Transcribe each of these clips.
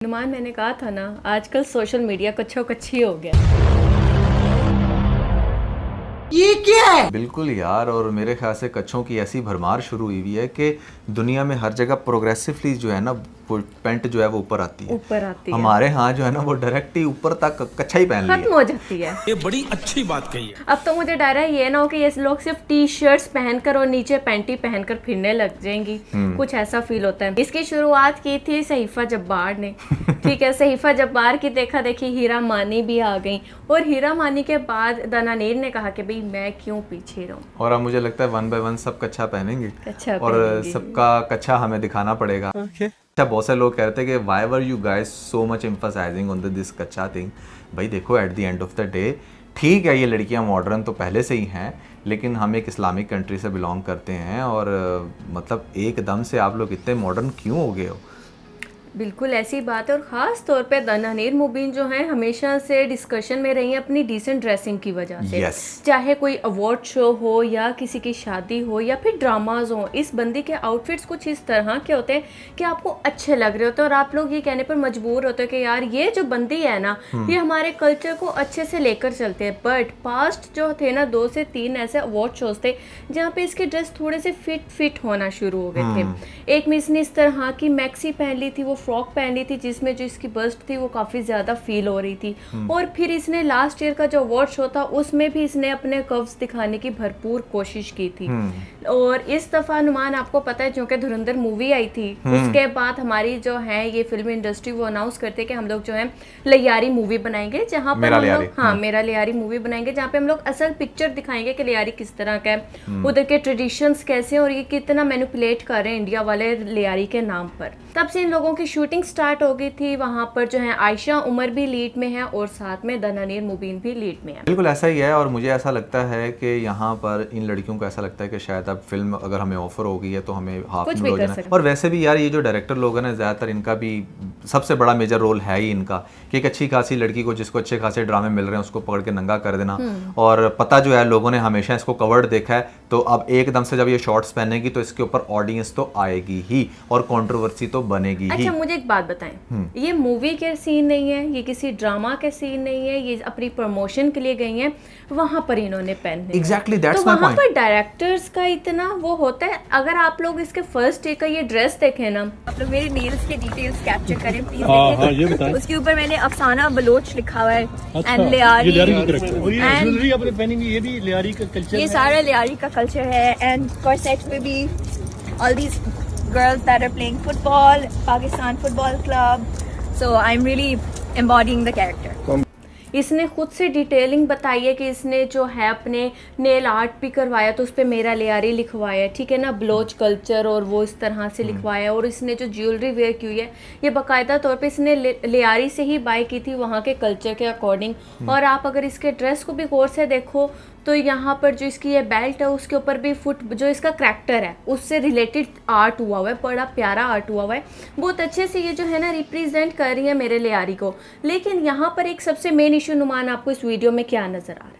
नुमान मैंने कहा था ना, आजकल सोशल मीडिया कच्छो कच्छी हो गया। ये क्या है? बिल्कुल यार, और मेरे ख्याल से कच्छों की ऐसी भरमार शुरू हुई हुई है कि दुनिया में हर जगह प्रोग्रेसिवली जो है ना पैंट जो है वो ऊपर आती है। हमारे यहाँ जो है ना वो डायरेक्ट ही ऊपर तक कच्छा ही पहन लिया खत्म हो जाती है। ये बड़ी अच्छी बात कही है। अब तो मुझे डर है ये ना हो कि ये लोग सिर्फ टी शर्ट्स पहनकर और नीचे पैंटी पहनकर फिरने लग जाएंगी। कुछ ऐसा फील होता है। इसकी शुरुआत की थी सहीफा जब्बार ने। ठीक है, सहीफा जब्बार की देखा देखी हीरा मानी भी आ गई, और हीरा मानी के बाद दनानेर ने कहा कि भाई मैं क्यों पीछे रहूं। और अब मुझे लगता है 1 by 1 सब कच्छा पहनेंगे और पहनेंगे। सबका कच्छा हमें दिखाना पड़ेगा। अच्छा, बहुत से लोग कहते हैं कि why were you guys so much emphasising on this कच्छा थिंग। भाई देखो, at the end of the day ठीक है, ये लड़कियां मॉडर्न तो पहले से ही हैं, लेकिन हम एक इस्लामिक कंट्री से बिलोंग करते हैं और मतलब एकदम से आप लोग इतने मॉडर्न क्यों हो गए हो? बिल्कुल ऐसी बात है, और ख़ास तौर पे दनानेर मुबीन जो है हमेशा से डिस्कशन में रही है अपनी डिसेंट ड्रेसिंग की वजह से। Yes. चाहे कोई अवार्ड शो हो या किसी की शादी हो या फिर ड्रामाज हो, इस बंदी के आउटफिट्स कुछ इस तरह के होते हैं कि आपको अच्छे लग रहे होते हैं और आप लोग ये कहने पर मजबूर होते हैं कि यार ये जो बंदी है ना, ये हमारे कल्चर को अच्छे से लेकर चलते हैं। बट पास्ट जो थे ना 2 से 3 ऐसे अवार्ड शोज थे जहाँ पे इसके ड्रेस थोड़े से फिट होना शुरू हो गए थे। एक मिस ने इस तरह की मैक्सी पहन ली थी, वो फ्रॉक पहन ली थी जिसमें जो इसकी बस्ट थी वो काफ़ी ज़्यादा फील हो रही थी। और फिर इसने लास्ट ईयर का जो अवार्ड शो था उसमें भी इसने अपने कर्व्स दिखाने की भरपूर कोशिश की थी। और इस दफ़ा नुमान आपको पता है, क्योंकि धुरंधर मूवी आई थी, उसके बाद हमारी जो है ये फिल्म इंडस्ट्री वो अनाउंस करते कि हम लोग जो है लियारी मूवी बनाएंगे, जहाँ पर हम लोग मेरा लियारी मूवी बनाएंगे, जहाँ पे हम लोग असल पिक्चर दिखाएंगे कि लियारी किस तरह का है, उधर के ट्रेडिशंस कैसे हैं और ये कितना मैनिपुलेट कर रहे हैं इंडिया वाले लियारी के नाम पर। तब से इन लोगों की शूटिंग स्टार्ट हो गई थी। वहाँ पर जो है आयशा उमर भी लीड में है और साथ में दनानेर मुबीन भी लीड में है। बिल्कुल ऐसा ही है, और मुझे ऐसा लगता है कि यहाँ पर इन लड़कियों को ऐसा लगता है कि शायद अब फिल्म अगर हमें ऑफर हो गई है तो हमें हाफ में हो जाना है। और वैसे भी यार ये जो डायरेक्टर लोग हैं ना, ज़्यादातर इनका भी सबसे बड़ा मेजर रोल है ही इनका कि एक अच्छी खासी लड़की को जिसको अच्छे खासे ड्रामे मिल रहे हैं उसको पकड़ के नंगा कर देना। और पता जो है लोगों ने हमेशा इसको कवर्ड देखा है, तो अब एकदम से जब ये शॉर्ट्स पहनेगी तो इसके ऊपर ऑडियंस तो आएगी ही और कंट्रोवर्सी तो बनेगी ही। अच्छा, मुझे एक बात बताएं, ये मूवी के सीन नहीं है, ये किसी ड्रामा के सीन नहीं है, ये अपनी प्रमोशन के लिए गई हैं, वहां पर इन्होंने पहने। एग्जैक्टली, दैट्स तो माय वहां पॉइंट। पर डायरेक्टर्स का इतना वो होता है। अगर आप लोग इसके फर्स्ट डे का ये ड्रेस देखें ना, आप लोग मेरे नेल्स के डिटेल्स कैप्चर करें प्लीज। हाँ, ये बताएं। उसके ऊपर मैंने अफसाना बलोच लिखा हुआ है अच्छा, एंड ये लियारी। लियारी की character है। और ये And- ज्वेलरी आपने पहनी हुई, ये भी लियारी का कल्चर ये है। सारा लियारी का कल्चर है। एंड कॉर्सेट पे भी all these girls that are playing football, Pakistan football club, so I am really embodying the character. इसने खुद से डिटेलिंग बताई है कि इसने जो है अपने नेल आर्ट भी करवाया तो उस पर मेरा लियारी लिखवाया, ठीक है ना, ब्लोच कल्चर और वो इस तरह से लिखवाया। और इसने जो ज्वेलरी वेयर की हुई है ये बाकायदा तौर पे इसने लियारी से ही बाय की थी वहाँ के कल्चर के अकॉर्डिंग। और आप अगर इसके ड्रेस को भी गौर से देखो तो यहाँ पर जो इसकी ये बेल्ट है उसके ऊपर भी फुट जो इसका करैक्टर है उससे रिलेटेड आर्ट हुआ हुआ है, बड़ा प्यारा आर्ट हुआ हुआ है। बहुत अच्छे से ये जो है ना रिप्रेजेंट कर रही है मेरे लियारी को। लेकिन यहाँ पर एक सबसे मेन इशू नुमान आपको इस वीडियो में क्या नजर आ रहा है?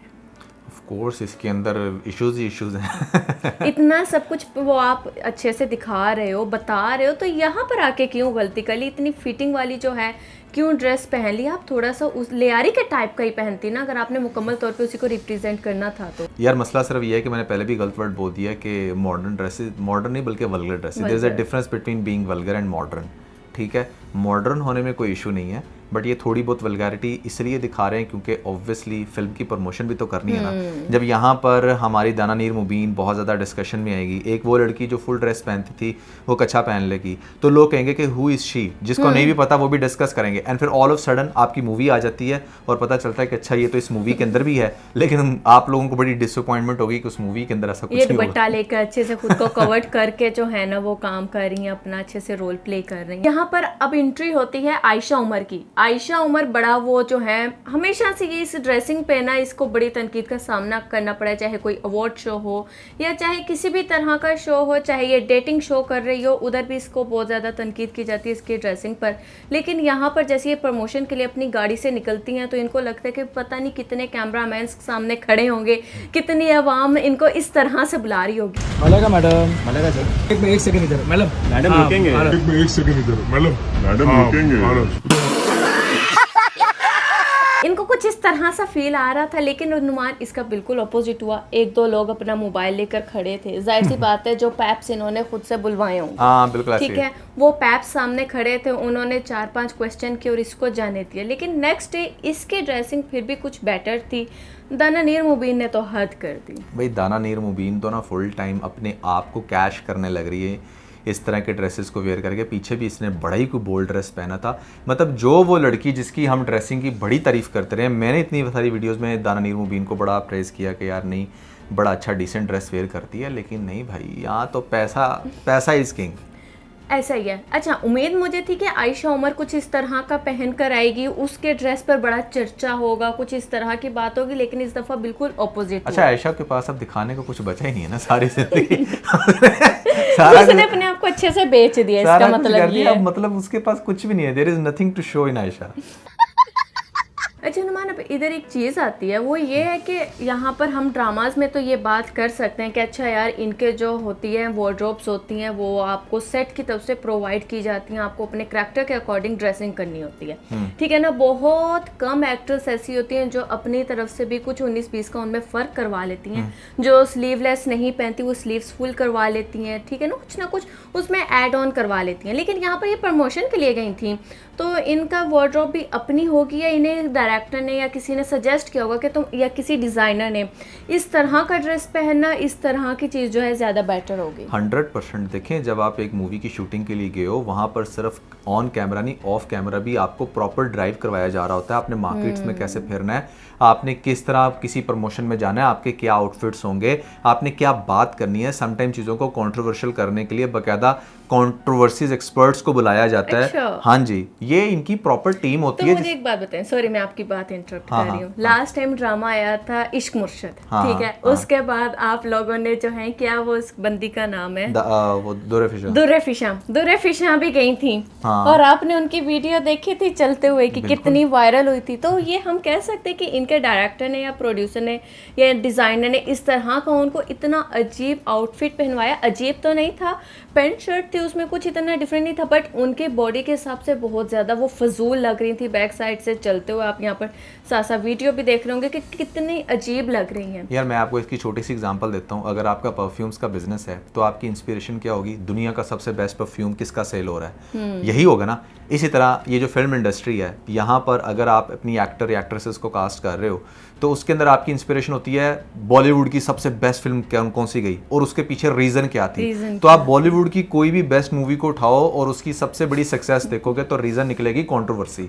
ऑफ कोर्स इसके अंदर इश्यूज ही इश्यूज हैं। इतना सब कुछ वो आप अच्छे से दिखा रहे हो, बता रहे हो, तो यहाँ पर आके क्यों गलती कर ली? इतनी फिटिंग वाली जो है क्यों ड्रेस पहन ली? आप थोड़ा सा उस लियारी के टाइप का ही पहनती ना, अगर आपने मुकम्मल तौर पे उसी को रिप्रेजेंट करना था तो। यार मसला सिर्फ ये है कि मैंने पहले भी गलत वर्ड बोल दिया कि मॉडर्न ड्रेसेस, मॉडर्न नहीं बल्कि vulgar dresses. There is a difference between being vulgar and modern. ठीक है, मॉडर्न होने में कोई इशू नहीं है, बट ये थोड़ी बहुत वल्गैरिटी इसलिए दिखा रहे हैं क्योंकि ऑब्वियसली फिल्म की प्रमोशन भी तो करनी है ना। जब यहाँ पर हमारी दनानेर मुबीन बहुत ज़्यादा डिस्कशन में आएगी, एक वो लड़की जो फुल ड्रेस पहनती थी वो कच्छा पहन लेगी, तो लोग कहेंगे कि हु इज़ शी, जिसको नहीं भी पता वो भी डिस्कस करेंगे। एंड फिर ऑल ऑफ सडन आपकी मूवी आ जाती है और पता चलता है कि अच्छा ये तो इस मूवी के अंदर भी है, लेकिन आप लोगों को बड़ी डिसअपॉइंटमेंट होगी कि उस मूवी के अंदर ऐसा कुछ ये नहीं दुपट्टा होगा। लेकर अच्छे से खुद को कवर्ड करके जो है ना वो काम कर रही हैं, अपना अच्छे से रोल प्ले कर रही हैं। यहाँ पर अब एंट्री होती है आयशा उमर की। आयशा उमर बड़ा वो जो है हमेशा से ये इस ड्रेसिंग पे ना इसको बड़ी तनकीद का सामना करना पड़ा, चाहे कोई अवार्ड शो हो या चाहे किसी भी तरह का शो हो, चाहे ये डेटिंग शो कर रही हो उधर भी इसको बहुत ज़्यादा तनकीद की जाती है इसकी ड्रेसिंग पर। लेकिन यहाँ पर जैसे ये प्रमोशन के लिए अपनी गाड़ी से निकलती हैं तो इनको लगता है कि पता नहीं कितने कैमरामैन सामने खड़े होंगे, कितनी आवाम इनको इस तरह से बुला रही होगी। मलेगा मैडम, मलेगा सर। एक सेकंड इधर मैडम, मैडम रुकेंगे। एक सेकंड इधर मैडम रुकेंगे। इनको कुछ इस तरह सा फील आ रहा था, लेकिन अनुमान इसका बिल्कुल अपोजिट हुआ। एक दो लोग अपना मोबाइल लेकर खड़े थे, जाहिर सी बात है जो पैप्स इन्होंने खुद से बुलवाए होंगे। हाँ बिल्कुल ऐसे ठीक ही। है, वो पैप्स सामने खड़े थे, उन्होंने 4-5 क्वेश्चन किए और इसको जाने दिया। लेकिन नेक्स्ट डे इसकी ड्रेसिंग फिर भी कुछ बेटर थी। दाना नीर मुबीन ने तो हद कर दी भाई। दाना नीर मुबीन तो ना फुल टाइम अपने आप को कैश करने लग रही है इस तरह के ड्रेसेस को वेयर करके। पीछे भी इसने बड़ा ही कोई बोल्ड ड्रेस पहना था। मतलब जो वो लड़की जिसकी हम ड्रेसिंग की बड़ी तारीफ़ करते रहे, मैंने इतनी सारी वीडियोस में दाना नीर मुबीन को बड़ा प्रेज़ किया कि यार नहीं बड़ा अच्छा डिसेंट ड्रेस वेयर करती है, लेकिन नहीं भाई, यहाँ तो पैसा इज़ किंग। ऐसा ही है। अच्छा, उम्मीद मुझे थी कि आयशा उमर कुछ इस तरह का पहन कर आएगी, उसके ड्रेस पर बड़ा चर्चा होगा, कुछ इस तरह की बात होगी, लेकिन इस दफ़ा बिल्कुल ऑपोजिट। अच्छा, आयशा के पास अब दिखाने को कुछ बचा ही नहीं है ना सारी जिंदगी। उसने अपने आप को अच्छे से बेच दिया, इसका मतलब ये है। मतलब उसके पास कुछ भी नहीं है, there is nothing to show in Ayesha. अच्छा नुमान, अब इधर एक चीज़ आती है, वो ये है कि यहाँ पर हम ड्रामाज में तो ये बात कर सकते हैं कि अच्छा यार इनके जो होती है वार्डरोब्स होती हैं वो आपको सेट की तरफ से प्रोवाइड की जाती हैं, आपको अपने करैक्टर के अकॉर्डिंग ड्रेसिंग करनी होती है, ठीक है ना। बहुत कम एक्ट्रेस ऐसी होती हैं जो अपनी तरफ से भी कुछ 19-20 का उनमें फ़र्क करवा लेती हैं, जो स्लीवलेस नहीं पहनती वो स्लीव्स फुल करवा लेती हैं, ठीक है ना कुछ उसमें ऐड ऑन करवा लेती हैं। लेकिन यहाँ पर ये प्रमोशन के लिए गई थी तो इनका वार्डरोब भी अपनी होगी या इन्हें डायरेक्टर ने या किसी ने सजेस्ट किया होगा कि तुम या किसी डिज़ाइनर ने इस तरह का ड्रेस पहनना, इस तरह की चीज़ जो है ज़्यादा बेटर होगी। 100% देखें, जब आप एक मूवी की शूटिंग के लिए गए हो वहाँ पर सिर्फ ऑन कैमरा नहीं ऑफ कैमरा भी आपको प्रॉपर ड्राइव करवाया जा रहा होता है। आपने मार्केट्स में कैसे फिरना है, आपने किस तरह किसी प्रमोशन में जाना है, आपके क्या आउटफिट्स होंगे, आपने क्या बात करनी है। समटाइम चीज़ों को कंट्रोवर्शियल करने के लिए बाकायदा कंट्रोवर्सीज एक्सपर्ट्स को बुलाया जाता है। अच्छा। हाँ जी, ये इनकी प्रॉपर टीम होती तो है। मुझे एक बात बताएं, सॉरी मैं आपकी बात इंटरप्ट हाँ, कर रही हूँ। हाँ, लास्ट टाइम ड्रामा आया था इश्क मुर्शद, हाँ, ठीक है, हाँ, उसके बाद आप लोगों ने जो है क्या वो उस बंदी का नाम है वो दुर्रे फिशा भी गई थी, हाँ। और आपने उनकी वीडियो देखी थी चलते हुए कि कितनी वायरल हुई थी। तो ये हम कह सकते हैं कि इनके डायरेक्टर ने या प्रोड्यूसर ने या डिज़ाइनर ने इस तरह का उनको इतना अजीब आउटफिट पहनवाया। अजीब तो नहीं था, पैंट शर्ट थी उसमें कुछ इतना डिफरेंट नहीं था, बट उनके बॉडी के हिसाब से बहुत ज़्यादा वो फजूल लग रही थी। बैक साइड से चलते हुए आप यहाँ पर सासा वीडियो भी देख रहे होंगे कि कितनी अजीब लग रही हैं। यार मैं आपको इसकी छोटी सी एग्जांपल देता हूँ। अगर आपका परफ्यूम्स का बिजनेस है तो आपकी इंस्पिरेशन क्या होगी? दुनिया का सबसे बेस्ट परफ्यूम किसका सेल हो रहा है, यही होगा ना। इसी तरह ये जो फिल्म इंडस्ट्री है, यहाँ पर अगर आप अपनी एक्टर या एक्ट्रेसेस को कास्ट कर रहे हो तो उसके अंदर आपकी इंस्पिरेशन होती है बॉलीवुड की सबसे बेस्ट फिल्म कौन सी गई और उसके पीछे रीज़न क्या थी। तो आप बॉलीवुड की कोई भी बेस्ट मूवी को उठाओ और उसकी सबसे बड़ी सक्सेस देखोगे तो रीज़न निकलेगी कंट्रोवर्सी।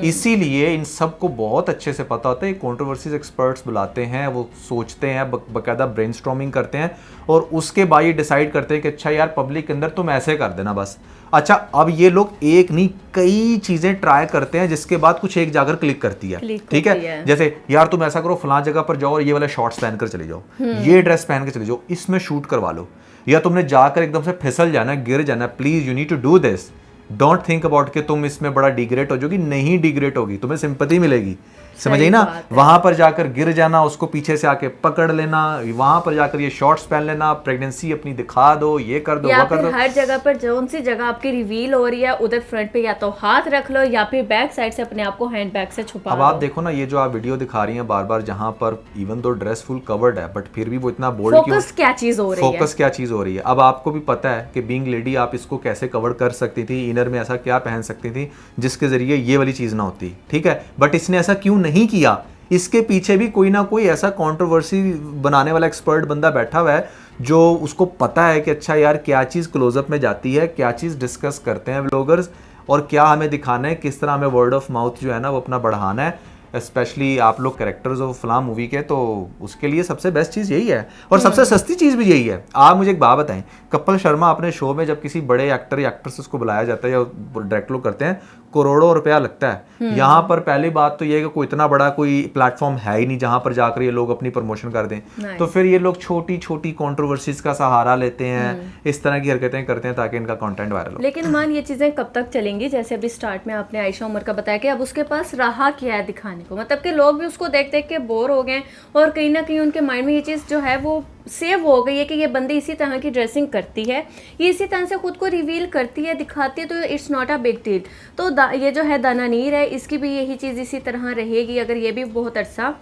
इसीलिए इन सबको बहुत अच्छे से पता होता है, कंट्रोवर्सीज एक्सपर्ट्स बुलाते हैं, वो सोचते हैं, बाकायदा ब्रेनस्टॉर्मिंग करते हैं और उसके बाद ये डिसाइड करते हैं कि अच्छा यार पब्लिक के अंदर तुम ऐसे कर देना बस। अच्छा, अब ये लोग एक नहीं कई चीजें ट्राई करते हैं जिसके बाद कुछ एक जाकर क्लिक करती है, ठीक है। जैसे यार तुम ऐसा करो, फलां जगह पर जाओ और ये वाला शॉर्ट्स पहन कर चले जाओ, ये ड्रेस पहन कर चले जाओ, इसमें शूट करवा लो, या तुमने जाकर एकदम से फिसल जाना, गिर जाना, please you need to do this, don't think about कि तुम इसमें बड़ा डिग्रेड हो जाओगी। नहीं डिग्रेड होगी, तुम्हें सिंपैथी मिलेगी, समझ आई ना। वहां पर जाकर गिर जाना, उसको पीछे से आके पकड़ लेना, वहां पर जाकर ये शॉर्ट्स पहन लेना, प्रेगनेंसी अपनी दिखा दो, ये कर दो, वो कर दो। हर जगह पर जौन सी जगह आपकी रिवील हो रही है उधर फ्रंट पे या तो हाथ रख लो या फिर बैक साइड से अपने आप को हैंड बैग से छुपा अब आप देखो ना, ये जो आप वीडियो दिखा रही हैं बार बार, जहां पर even though dress full covered है बट फिर भी वो इतना बोल्ड क्यों, फोकस क्या चीज हो रही है, फोकस क्या चीज हो रही है। अब आपको भी पता है कि बीइंग लेडी आप इसको कैसे कवर कर सकती थी, इनर में ऐसा क्या पहन सकती थी जिसके जरिए ये वाली चीज ना होती, ठीक है। बट इसने ऐसा क्यों नहीं किया? इसके पीछे भी कोई ना कोई ऐसा कंट्रोवर्सी बनाने वाला एक्सपर्ट बंदा बैठा हुआ है जो उसको पता है कि अच्छा यार क्या चीज़ क्लोजअप में जाती है, क्या चीज़ डिस्कस करते हैं व्लॉगर्स और क्या हमें दिखाना है, किस तरह हमें वर्ड ऑफ माउथ जो है ना वो अपना बढ़ाना है। स्पेशली आप लोग कैरेक्टर्स ऑफ फिल्म मूवी के, तो उसके लिए सबसे बेस्ट चीज़ यही है और सबसे सस्ती चीज़ भी यही है। आप मुझे एक बात बताएं, कपिल शर्मा अपने शो में जब किसी बड़े एक्टर या एक्ट्रेसेस को बुलाया जाता है या डायरेक्ट लोग करते हैं, करोड़ों रुपया लगता है। यहाँ पर पहली बात तो ये है कि कोई इतना बड़ा कोई प्लेटफॉर्म है ही नहीं जहाँ पर जाकर ये लोग अपनी प्रमोशन कर दें, तो फिर ये लोग छोटी छोटी कंट्रोवर्सीज का सहारा लेते हैं, इस तरह की हरकतें करते हैं ताकि इनका कंटेंट वायरल हो। लेकिन मान ये चीज़ें कब तक चलेंगी? जैसे अभी स्टार्ट में आपने आयशा उमर का बताया कि अब उसके पास रहा क्या है दिखाने को, मतलब कि लोग भी उसको देख देख के बोर हो गए और कहीं ना कहीं उनके माइंड में ये चीज़ जो है वो सेव हो गई है कि ये बंदी इसी तरह की ड्रेसिंग करती है, ये इसी तरह से खुद को रिवील करती है, दिखाती है, तो it's not a big deal. तो ये जो है दानानीर है, इसकी भी यही चीज़ इसी तरह रहेगी। अगर ये भी बहुत अरसा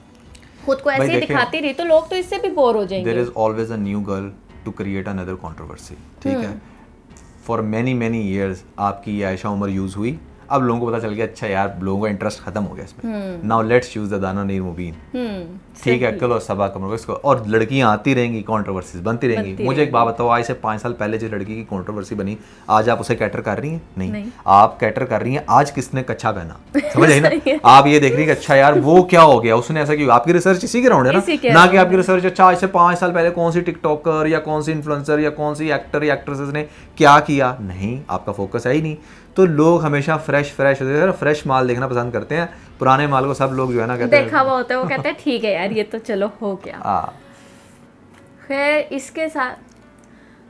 खुद को ऐसे ही दिखाती रही तो लोग तो इससे भी बोर हो जाएंगे। There is always a new girl to create another controversy, ठीक है। फॉर मैनी मैनी ईयर्स आपकी ये आयशा उमर यूज हुई, अब लोगों को पता चल गया अच्छा यार लोगों का इंटरेस्ट खत्म हो गया इसमें, नाउ लेट्स यूज द दानानीर मुबीन, ठीक है, कल और सबा कमर इसको, और लड़कियां आती रहेंगी, कंट्रोवर्सीज बनती रहेंगी। मुझे एक बात बताओ, आज से 5 साल पहले जिस लड़की की कंट्रोवर्सी बनी, आज आप उसे कैटर कर रही हैं? नहीं। आप कैटर कर रही हैं आज किसने कच्छा पहना, समझ आई ना? आप ये देख रही हैं कि अच्छा यार वो क्या हो गया, उसने ऐसा क्यों। आपकी रिसर्च इसी के राउंड है ना कि आपकी रिसर्च अच्छा आज से 5 साल पहले कौन सी टिकटॉकर या कौन सी इन्फ्लुएंसर या कौन सी एक्टर या एक्ट्रेसेस ने क्या किया। नहीं, आपका फोकस है ही नहीं। तो लोग हमेशा फ्रेश माल देखना पसंद करते हैं, पुराने माल को सब लोग जो है ना कहते हैं देखा हुआ होता है, वो कहते हैं ठीक है यार ये तो चलो हो गया। खैर इसके साथ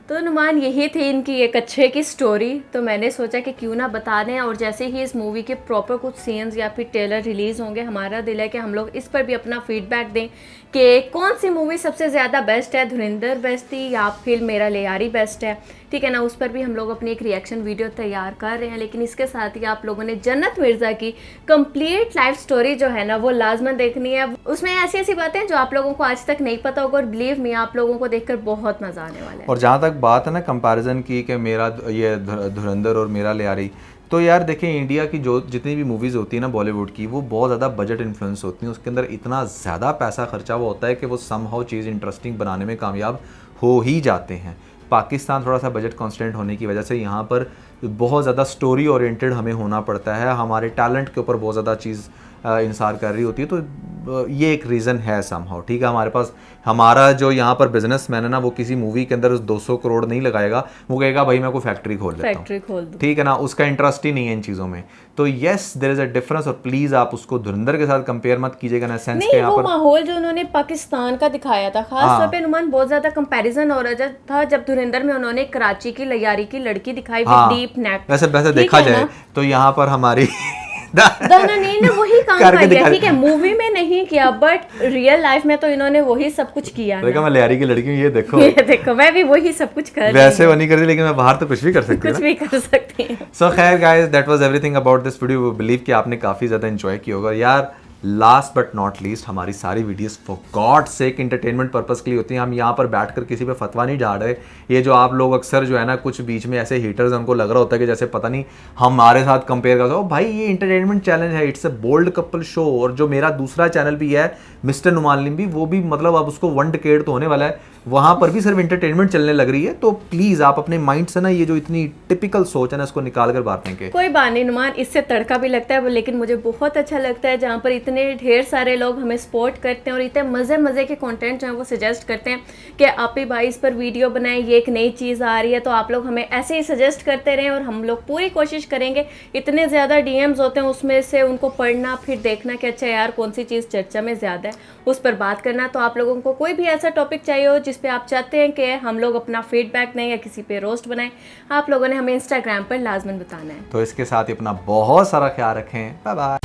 तो नुमान यही थी इनकी एक अच्छे की स्टोरी, तो मैंने सोचा कि क्यों ना बता दें। और जैसे ही इस मूवी के प्रॉपर कुछ सीन्स या फिर ट्रेलर रिलीज़ होंगे, हमारा दिल है कि हम लोग इस पर भी अपना फीडबैक दें कि कौन सी मूवी सबसे ज़्यादा बेस्ट है, धुरंधर बेस्ट थी या फिर मेरा लियारी बेस्ट है, ठीक है ना। उस पर भी हम लोग अपनी एक रिएक्शन वीडियो तैयार कर रहे हैं। लेकिन इसके साथ ही आप लोगों ने जन्नत मिर्ज़ा की कंप्लीट लाइफ स्टोरी जो है ना वो लाजमन देखनी है। उसमें ऐसी ऐसी बातें जो आप लोगों को आज तक नहीं पता होगा, और बिलीव मी आप लोगों को देखकर बहुत मज़ा आने वाला है। और जहाँ तक बात है ना कंपैरिजन की कि मेरा ये धुरंधर और मेरा लियारी, तो यार देखें इंडिया की जो जितनी भी मूवीज़ होती है ना बॉलीवुड की, वो बहुत ज़्यादा बजट इन्फ्लुएंस होती हैं, उसके अंदर इतना ज़्यादा पैसा खर्चा हुआ होता है कि वो समहाउ चीज़ इंटरेस्टिंग बनाने में कामयाब हो ही जाते हैं। पाकिस्तान थोड़ा सा बजट कॉन्स्टेंट होने की वजह से यहाँ पर बहुत ज़्यादा स्टोरी ओरिएंटेड हमें होना पड़ता है, हमारे टैलेंट के ऊपर बहुत ज़्यादा चीज़ इंसार कर रही होती है, तो ये एक रीज़न है समहाउ, ठीक है। हमारे पास हमारा जो यहाँ पर बिजनेसमैन है ना, वो किसी मूवी के अंदर 200 करोड़ नहीं लगाएगा, वो कहेगा भाई मैं कोई फैक्ट्री खोल लेता हूँ, ठीक है ना, उसका इंटरेस्ट ही नहीं है इन चीज़ों में। तो yes there is a difference, और प्लीज़ आप उसको धुरंधर के साथ कंपेयर मत कीजिएगा ना, सेंस के यहाँ पर माहौल जो उन्होंने पाकिस्तान का दिखाया था खास तौर पे नुमान, बहुत ज्यादा कंपैरिजन हो रहा था जब धुरंधर में उन्होंने कराची की लियारी की लड़की दिखाई डीप नेक। वैसे देखा जाए तो यहाँ पर हमारी दानानीर ने वही काम किया, ठीक है, मूवी में नहीं किया बट रियल लाइफ में तो इन्होंने वही सब कुछ किया। देखा मैं लियारी की लड़की हूँ, ये देखो ये देखो मैं भी वही सब कुछ कर रही हूँ। वैसे वो नहीं कर रही लेकिन मैं बाहर तो कुछ भी कर सकती हूँ, कुछ भी कर सकती हूँ। सो खैर guys that was everything about this video. Believe कि आपने काफ़ी ज़्यादा एंजॉय किया होगा यार। लास्ट बट नॉट लीस्ट, हमारी सारी videos for God sake entertainment purpose के लिए होती हैं। हम यहाँ पर बैठकर किसी पे फतवा नहीं डाल रहे। ये जो आप लोग अक्सर जो है ना कुछ बीच में ऐसे हीटर्स उनको लग रहा होता है कि जैसे पता नहीं हमारे साथ कंपेयर करते हो, भाई ये एंटरटेनमेंट चैलेंज है, it's a bold couple show. और जो मेरा दूसरा चैनल भी है मिस्टर नुमान लिम्बी, वो भी मतलब अब उसको 1 डिकेड तो होने वाला है, वहाँ पर भी सिर्फ एंटरटेनमेंट चलने लग रही है। तो प्लीज़ आप अपने माइंड से ना ये जो इतनी टिपिकल सोच है ना इसको निकाल कर बाहर फेंके। कोई बात नहीं नुमान, इससे तड़का भी लगता है, लेकिन मुझे बहुत अच्छा लगता है जहाँ पर इतने ढेर सारे लोग हमें सपोर्ट करते हैं और इतने मज़े के कंटेंट जो है वो सजेस्ट करते हैं कि आप ही भाई इस पर वीडियो बनाएं, ये एक नई चीज़ आ रही है। तो आप लोग हमें ऐसे ही सजेस्ट करते रहें और हम लोग पूरी कोशिश करेंगे। इतने ज़्यादा डीएम्स होते हैं उसमें से उनको पढ़ना, फिर देखना कि अच्छा यार कौन सी चीज़ चर्चा में ज़्यादा है, उस पर बात करना। तो आप लोगों को कोई भी ऐसा टॉपिक चाहिए हो जिस पे आप चाहते हैं कि हम लोग अपना फीडबैक दें या किसी पे रोस्ट बनाएं, आप लोगों ने हमें इंस्टाग्राम पर लाजमन बताना है। तो इसके साथ ही अपना बहुत सारा ख्याल रखें। Bye bye.